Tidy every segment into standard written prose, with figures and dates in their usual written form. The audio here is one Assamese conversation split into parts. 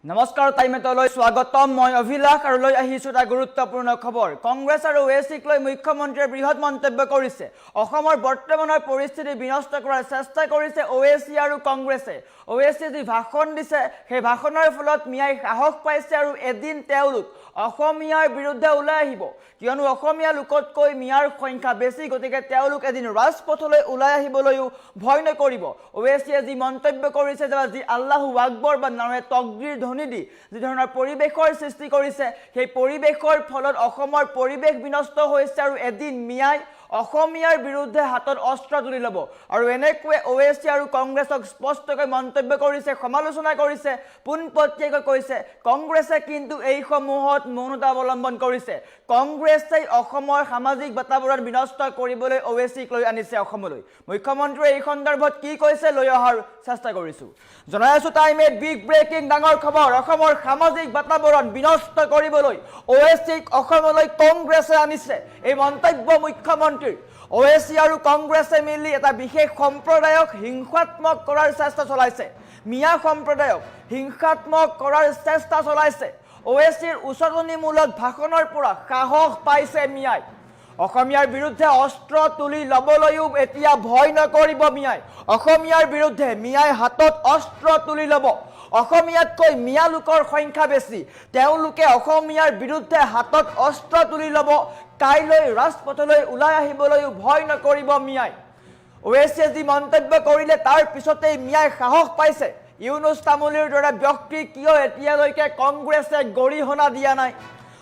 নমস্কাৰ টাইমেটলৈ স্বাগতম মই অভিলাষ আৰু লৈ আহিছো এটা গুৰুত্বপূৰ্ণ খবৰ কংগ্ৰেছ আৰু ওএসিক লৈ মুখ্যমন্ত্ৰীয়ে বৃহৎ মন্তব্য কৰিছে অসমৰ বৰ্তমানৰ পৰিস্থিতি বিনষ্ট কৰাৰ চেষ্টা কৰিছে ওএসি আৰু কংগ্ৰেছে ওএসি যি ভাষণ দিছে সেই ভাষণৰ ফলত মিয়াই সাহস পাইছে আৰু এদিন তেওঁলোক অসমীয়াৰ বিৰুদ্ধে ওলাই আহিব কিয়নো অসমীয়া লোকতকৈ মিয়াৰ সংখ্যা বেছি গতিকে তেওঁলোক এদিন ৰাজপথলৈ ওলাই আহিবলৈও ভয় নকৰিব ওএসিয়ে যি মন্তব্য কৰিছে যে আল্লাহু আকবৰ বা নামে তকবীৰ ধ্বনি দি যি ধৰণৰ পৰিবেশৰ সৃষ্টি কৰিছে সেই পৰিবেশৰ ফলত অসমৰ পৰিবেশ বিনষ্ট হৈছে আৰু এদিন মিয়াই অসমীয়াৰ বিৰুদ্ধে হাতত অস্ত্ৰ তুলি ল'ব আৰু এনেকৈ ওএসি আৰু কংগ্ৰেছক স্পষ্টকৈ মন্তব্য কৰিছে সমালোচনা কৰিছে পোনপটীয়াকৈ কৈছে কংগ্ৰেছে কিন্তু এই সমূহত মৌনতা অৱলম্বন কৰিছে কংগ্ৰেছে অসমৰ সামাজিক বাতাবৰণ বিনষ্ট কৰিবলৈ ওএসিক লৈ আনিছে অসমলৈ মুখ্যমন্ত্ৰীয়ে এই সন্দৰ্ভত কি কৈছে লৈ অহাৰ চেষ্টা কৰিছো জনাই আছো টাইমে বিগ ব্ৰেকিং ডাঙৰ খবৰ অসমৰ সামাজিক বাতাবৰণ বিনষ্ট কৰিবলৈ ওএসিক অসমলৈ কংগ্ৰেছে আনিছে এই মন্তব্য মুখ্যমন্ত্ৰী ওএসি আৰু কংগ্ৰেছে মিলি এটা বিশেষ সম্প্ৰদায়ক হিংসাত্মক কৰাৰ চেষ্টা চলাইছে মিয়া সম্প্ৰদায়ক হিংসাত্মক কৰাৰ চেষ্টা চলাইছে ওএসিৰ উচতনিমূলক ভাষণৰ পৰা সাহস পাইছে মিয়াই অসমীয়াৰ বিৰুদ্ধে অস্ত্ৰ তুলি ল'বলৈও এতিয়া ভয় নকৰিব মিয়াই অসমীয়াৰ বিৰুদ্ধে মিয়াই হাতত অস্ত্ৰ তুলি ল'ব অসমীয়াতকৈ মিয়া লোকৰ সংখ্যা বেছি তেওঁলোকে অসমীয়াৰ বিৰুদ্ধে হাতত অস্ত্ৰ তুলি ল'ব কাইলৈ ৰাজপথলৈ ওলাই আহিবলৈও ভয় নকৰিব মিয়াই ওএসিয়ে যি মন্তব্য কৰিলে তাৰ পিছতেই মিয়াই সাহস পাইছে ইউনুছ তামুলীৰ দৰে ব্যক্তি কিয় এতিয়ালৈকে কংগ্ৰেছে গৰিহণা দিয়া নাই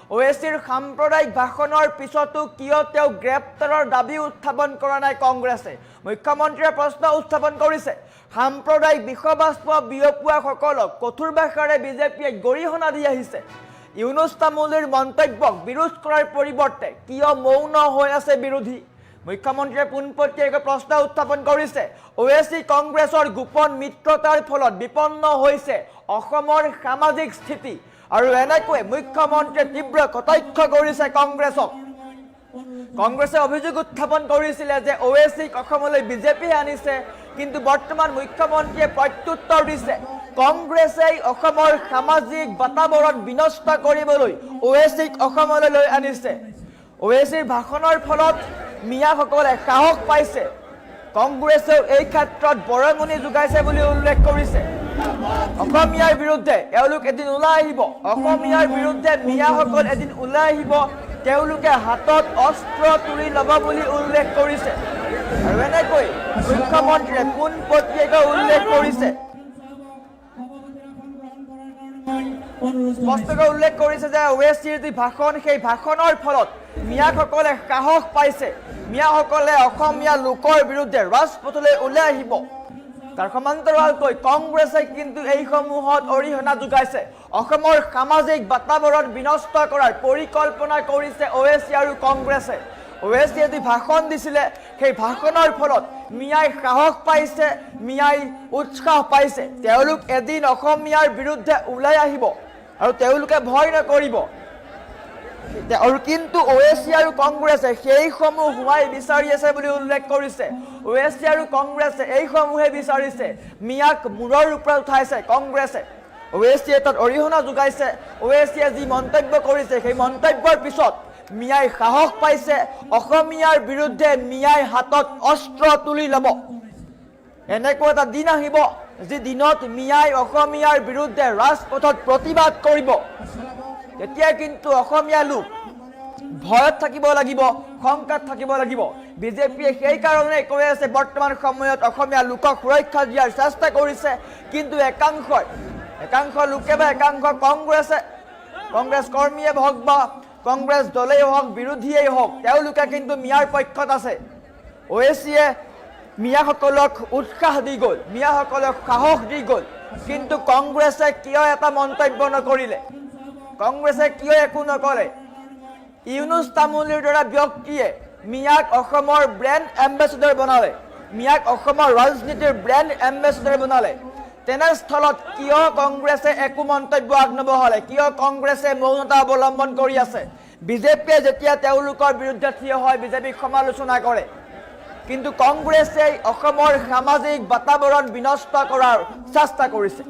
ওএসিৰ সাম্প্ৰদায়িক ভাষণৰ পিছতো কিয় তেওঁ গ্ৰেপ্তাৰৰ দাবী উত্থাপন কৰা নাই কংগ্ৰেছে মুখ্যমন্ত্ৰীয়ে প্ৰশ্ন উত্থাপন কৰিছে সাম্প্ৰদায়িক বিষবাস্প বিয়পোৱাসকলক কঠোৰ ভাষাৰে বিজেপিয়ে গৰিহণা দি আহিছে ইউনুছ তামুলীৰ মন্তব্যক বিৰোধ কৰাৰ পৰিৱৰ্তে কিয় মৌন হৈ আছে বিৰোধী মুখ্যমন্ত্ৰীয়ে পোনপটীয়াকৈ প্ৰশ্ন উত্থাপন কৰিছে ওএসি কংগ্ৰেছৰ গোপন মিত্ৰতাৰ ফলত বিপন্ন হৈছে অসমৰ সামাজিক স্থিতি আৰু এনেকৈ মুখ্যমন্ত্ৰীয়ে তীব্ৰ কটাক্ষ কৰিছে কংগ্ৰেছক কংগ্ৰেছে অভিযোগ উত্থাপন কৰিছিলে যে ওএসিক অসমলৈ বিজেপি আনিছে কিন্তু বৰ্তমান মুখ্যমন্ত্ৰীয়ে প্ৰত্যুত্তৰ দিছে কংগ্ৰেছে অসমৰ সামাজিক বাতাবৰণ বিনষ্ট কৰিবলৈ ওএসিক অসমলৈ লৈ আনিছে ওএসিৰ ভাষণৰ ফলত মিয়াসকলে সাহস পাইছে কংগ্ৰেছেও এই ক্ষেত্ৰত বৰঙণি যোগাইছে বুলি উল্লেখ কৰিছে অসমীয়াৰ বিৰুদ্ধে এওঁলোক এদিন ওলাই আহিব অসমীয়াৰ বিৰুদ্ধে মিয়াসকল এদিন ওলাই আহিব তেওঁলোকে হাতত অস্ত্ৰ তুলি ল'ব বুলি উল্লেখ কৰিছে আৰু এনেকৈ মুখ্যমন্ত্ৰীয়ে পোনপটীয়াকৈ উল্লেখ কৰিছে স্পষ্টকৈ উল্লেখ কৰিছে যে ওএসিৰ যি ভাষণ সেই ভাষণৰ ফলত মিয়াসকলে সাহস পাইছে মিয়াসকলে অসমীয়া লোকৰ বিৰুদ্ধে ৰাজপথলৈ ওলাই আহিব তাৰ সমান্তৰালকৈ কংগ্ৰেছে কিন্তু এই সমূহত অৰিহণা যোগাইছে অসমৰ সামাজিক বাতাবৰণ বিনষ্ট কৰাৰ পৰিকল্পনা কৰিছে ওএসি আৰু কংগ্ৰেছে ওএসিয়ে যি ভাষণ দিছিলে সেই ভাষণৰ ফলত মিয়াই সাহস পাইছে মিয়াই উৎসাহ পাইছে তেওঁলোক এদিন অসমীয়াৰ বিৰুদ্ধে ওলাই আহিব আৰু তেওঁলোকে ভয় নকৰিব আৰু কিন্তু ওএসি আৰু কংগ্ৰেছে সেই সমূহ হোৱাই বিচাৰি আছে বুলি উল্লেখ কৰিছে ওএসি আৰু কংগ্ৰেছে এই সমূহে বিচাৰিছে মিয়াক মূৰৰ ওপৰত উঠাইছে কংগ্ৰেছে ওএসিয়ে তাত অৰিহণা যোগাইছে ওএসিয়ে যি মন্তব্য কৰিছে সেই মন্তব্যৰ পিছত মিয়াই সাহস পাইছে অসমীয়াৰ বিৰুদ্ধে মিয়াই হাতত অস্ত্ৰ তুলি ল'ব এনেকুৱা এটা দিন আহিব যি দিনত মিয়াই অসমীয়াৰ বিৰুদ্ধে ৰাজপথত প্ৰতিবাদ কৰিব তেতিয়া কিন্তু অসমীয়া লোক ভয়ত থাকিব লাগিব শংকাত থাকিব লাগিব বিজেপিয়ে সেই কাৰণে কৈ আছে বৰ্তমান সময়ত অসমীয়া লোকক সুৰক্ষা দিয়াৰ চেষ্টা কৰিছে কিন্তু একাংশ লোকে বা একাংশ কংগ্ৰেছ কৰ্মীয়ে হওক বা কংগ্ৰেছ দলেই হওক বিৰোধীয়েই হওক তেওঁলোকে কিন্তু মিয়াৰ পক্ষত আছে ওএসিয়ে মিয়াসকলক উৎসাহ দি গ'ল মিয়াসকলক সাহস দি গ'ল কিন্তু কংগ্ৰেছে কিয় এটা মন্তব্য নকৰিলে কংগ্ৰেছে কিয় একো নকৰে ইউনুছ তামুলীৰ দৰে ব্যক্তিয়ে মিয়াক অসমৰ ব্ৰেণ্ড এম্বেছাডৰ বনালে মিয়াক অসমৰ ৰাজনীতিৰ ব্ৰেণ্ড এম্বেছাডৰ বনালে তেনেস্থলত কিয় কংগ্ৰেছে একো মন্তব্য আগনবঢ়ালে কিয় কংগ্ৰেছে মৌনতা অৱলম্বন কৰি আছে বিজেপিয়ে যেতিয়া তেওঁলোকৰ বিৰুদ্ধে থিয় হয় বিজেপিক সমালোচনা কৰে কিন্তু কংগ্ৰেছে অসমৰ সামাজিক বাতাবৰণ বিনষ্ট কৰাৰ চেষ্টা কৰিছে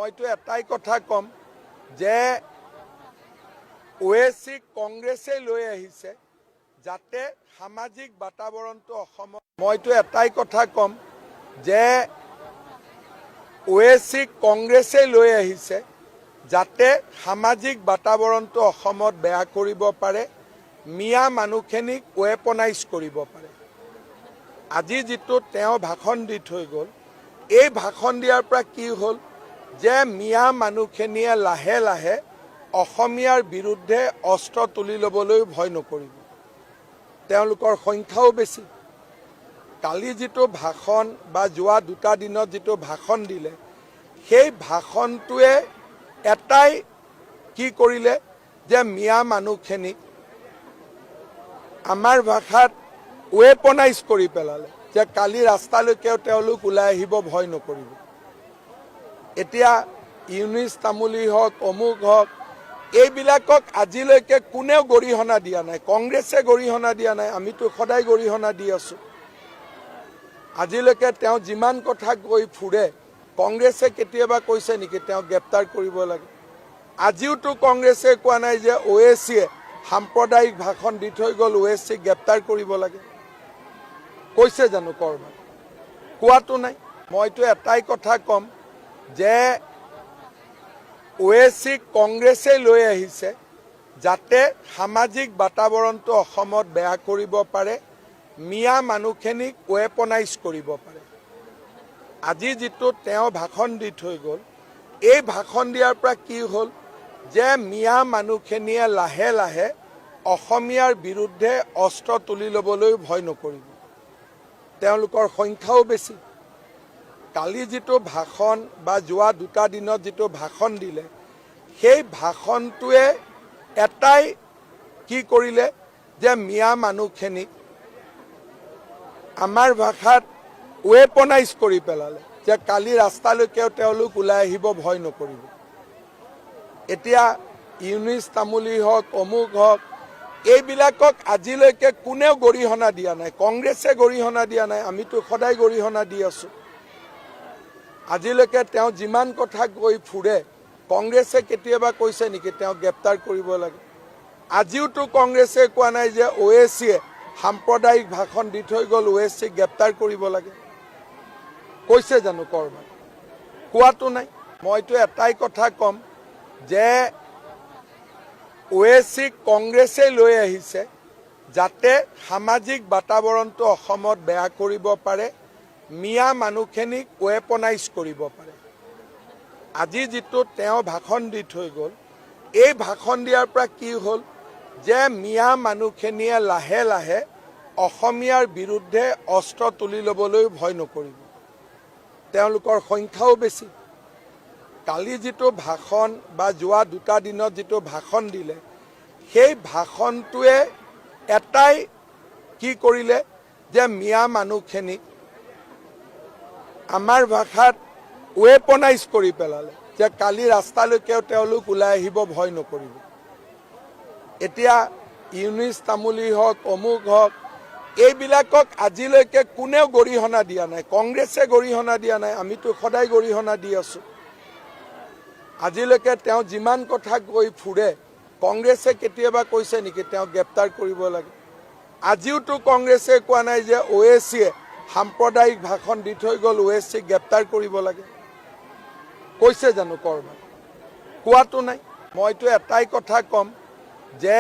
মইতো এটাই কথা কম যে ওএসিক কংগ্ৰেছে লৈ আহিছে যাতে সামাজিক বাতাবৰণটো অসমত মইতো এটাই কথা কম যে ওএসিক কংগ্ৰেছে লৈ আহিছে যাতে সামাজিক বাতাবৰণটো অসমত বেয়া কৰিব পাৰে মিয়া মানুহখিনিক ৱেপনাইজ কৰিব পাৰে আজি যেটো তেওঁ ভাষণ দি থৈ গ'ল এই ভাষণ দিয়াৰ পৰা কি হ'ল যে মিয়া মানুহখিনিয়ে লাহে লাহে অসমীয়াৰ বিৰুদ্ধে অস্ত্ৰ তুলি ল'বলৈ ভয় নকৰিব তেওঁলোকৰ সংখ্যাও বেছি কালি যেটো ভাষণ বা যোৱা দুটা দিনত যেটো ভাষণ দিলে সেই ভাষণটোৱে এটাই কি কৰিলে যে মিয়া মানুহখিনিক আমাৰ ভাষাত ৱেপনাইজ কৰি পেলালে যে কালি ৰাস্তালৈকেও তেওঁলোক ওলাই আহিব ভয় নকৰিব এতিয়া ইউনিছ তামুলী হওক অমুক হওক এইবিলাকক আজিলৈকে কোনেও গৰিহণা দিয়া নাই কংগ্ৰেছে গৰিহণা দিয়া নাই আমিতো সদায় গৰিহণা দি আছো আজিলৈকে তেওঁ যিমান কথা কৈ ফুৰে কংগ্ৰেছে কেতিয়াবা কৈছে নেকি তেওঁ গ্ৰেপ্তাৰ কৰিব লাগে আজিওতো কংগ্ৰেছে কোৱা নাই যে ওএসিয়ে সাম্প্ৰদায়িক ভাষণ দি থৈ গ'ল ওএসিক গ্ৰেপ্তাৰ কৰিব লাগে কৈছে জানো কৰবাত কোৱাটো নাই মইতো এটাই কথা কম যে ওএসিক কংগ্ৰেছে লৈ আহিছে যাতে সামাজিক বাতাবৰণটো অসমত বেয়া কৰিব পাৰে মিয়া মানুহখিনিক ৱেপনাইজ কৰিব পাৰে আজি যেটো তেওঁ ভাষণ দি থৈ গ'ল এই ভাষণ দিয়াৰ পৰা কি হ'ল যে মিয়া মানুহখিনিয়ে লাহে লাহে অসমীয়াৰ বিৰুদ্ধে অস্ত্ৰ তুলি ল'বলৈ ভয় নকৰিব তেওঁলোকৰ সংখ্যাও বেছি কালি যেটো ভাষণ বা যোৱা দুটা দিনত যেটো ভাষণ দিলে সেই ভাষণটোৱে এটাই কি কৰিলে যে মিয়া মানুহখিনিক আমাৰ ভাষাত ৱেপনাইজ কৰি পেলালে যে কালি ৰাস্তালৈকেও তেওঁলোক ওলাই আহিব ভয় নকৰিব এতিয়া ইউনিছ তামুলী হওক অমুক হওক এইবিলাকক আজিলৈকে কোনেও গৰিহণা দিয়া নাই কংগ্ৰেছে গৰিহণা দিয়া নাই আমিতো সদায় গৰিহণা দি আছো আজিলৈকে তেওঁ যিমান কথা কৈ ফুৰে কংগ্ৰেছে কেতিয়াবা কৈছে নেকি তেওঁ গ্ৰেপ্তাৰ কৰিব লাগে আজিওতো কংগ্ৰেছে কোৱা নাই যে ওএসিয়ে সাম্প্ৰদায়িক ভাষণ দি থৈ গ'ল ওএসিক গ্ৰেপ্তাৰ কৰিব লাগে কৈছে জানো কৰবাত কোৱাটো নাই মইতো এটাই কথা কম যে ওএসিক কংগ্ৰেছে লৈ আহিছে যাতে সামাজিক বাতাবৰণটো অসমত বেয়া কৰিব পাৰে মিয়া মানুহখিনিক ৱেপনাইজ কৰিব পাৰে আজি যেটো তেওঁ ভাষণ দি থৈ গ'ল এই ভাষণ দিয়াৰ পৰা কি হ'ল যে মিয়া মানুহখিনিয়ে লাহে লাহে অসমীয়াৰ বিৰুদ্ধে অস্ত্ৰ তুলি ল'বলৈ ভয় নকৰিব তেওঁলোকৰ সংখ্যাও বেছি কালি যেটো ভাষণ বা যোৱা দুটা দিনত যেটো ভাষণ দিলে সেই ভাষণটোৱে এটাই কি কৰিলে যে মিয়া মানুহখিনিক আমাৰ ভাষাত ৱেপনাইজ কৰি পেলালে যে কালি ৰাস্তালৈকেও তেওঁলোক ওলাই আহিব ভয় নকৰিব এতিয়া ইউনিছ তামুলী হওক অমুক হওক এইবিলাকক আজিলৈকে কোনেও গৰিহণা দিয়া নাই কংগ্ৰেছে গৰিহণা দিয়া নাই আমিতো সদায় গৰিহণা দি আছো আজিলৈকে তেওঁ যিমান কথা কৈ ফুৰে কংগ্ৰেছে কেতিয়াবা কৈছে নেকি তেওঁ গ্ৰেপ্তাৰ কৰিব লাগে আজিওতো কংগ্ৰেছে কোৱা নাই যে ওএসিয়ে সাম্প্ৰদায়িক ভাষণ দি থৈ গ'ল ওএসিক গ্ৰেপ্তাৰ কৰিব লাগে কৈছে জানো কৰবাত কোৱাটো নাই মইতো এটাই কথা কম যে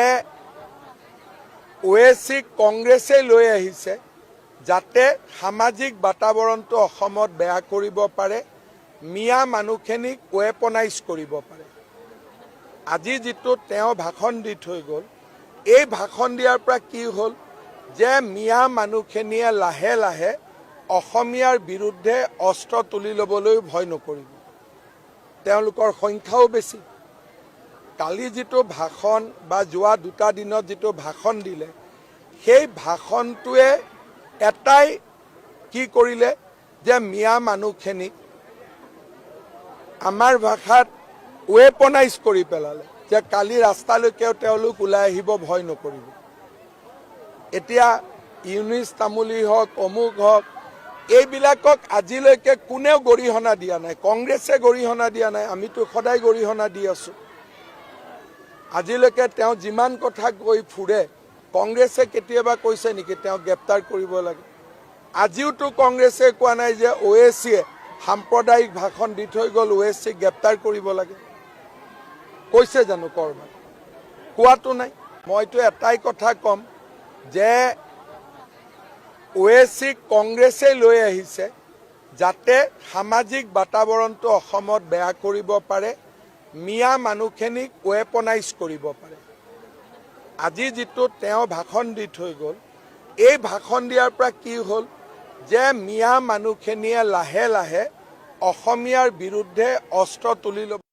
ওএসিক কংগ্ৰেছে লৈ আহিছে যাতে সামাজিক বাতাবৰণটো অসমত বেয়া কৰিব পাৰে মিয়া মানুহখিনিক ৱেপনাইজ কৰিব পাৰে আজি যেটো তেওঁ ভাষণ দি থৈ গ'ল এই ভাষণ দিয়াৰ পৰা কি হ'ল যে মিয়া মানুহখিনিয়ে লাহে লাহে অসমীয়াৰ বিৰুদ্ধে অস্ত্ৰ তুলি ল'বলৈ ভয় নকৰিব তেওঁলোকৰ সংখ্যাও বেছি কালি যেটো ভাষণ বা যোৱা দুটা দিনত যেটো ভাষণ দিলে সেই ভাষণটোৱে এটাই কি কৰিলে যে মিয়া মানুহখিনিক আমাৰ ভাষাত ৱেপনাইজ কৰি পেলালে যে কালি ৰাস্তালৈকেও তেওঁলোক ওলাই আহিব ভয় নকৰিব এতিয়া ইউনিছ তামুলী হওক অমুক হওক এইবিলাকক আজিলৈকে কোনেও গৰিহণা দিয়া নাই, কংগ্ৰেছে গৰিহণা দিয়া নাই, আমিতো সদায় গৰিহণা দি আছো। আজিলৈকে তেওঁ যিমান কথা কৈ ফুৰে, কংগ্ৰেছে কেতিয়াবা কৈছে নেকি তেওঁক গ্ৰেপ্তাৰ কৰিব লাগে? আজিওতো কংগ্ৰেছে কোৱা নাই যে OACয়ে সাম্প্ৰদায়িক ভাষণ দি থৈ গ'ল, OACক গ্ৰেপ্তাৰ কৰিব লাগে। কৈছে জানো ক'ৰবাত? কোৱাটো নাই। মইতো এটাই কথা ক'ম যে OACক কংগ্ৰেছে লৈ আহিছে যাতে সামাজিক বাতাবৰণটো অসমত বেয়া কৰিব পাৰে, মিয়া মানুহখিনিক ৱেপনাইজ কৰিব পাৰে। আজি যিটো তেওঁ ভাষণ দি থৈ গ'ল, এই ভাষণ দিয়াৰ পৰা কি হ'ল যে মিয়া মানুহখিনিয়ে লাহে লাহে অসমীয়াৰ বিৰুদ্ধে অস্ত্ৰ তুলি ল'ব।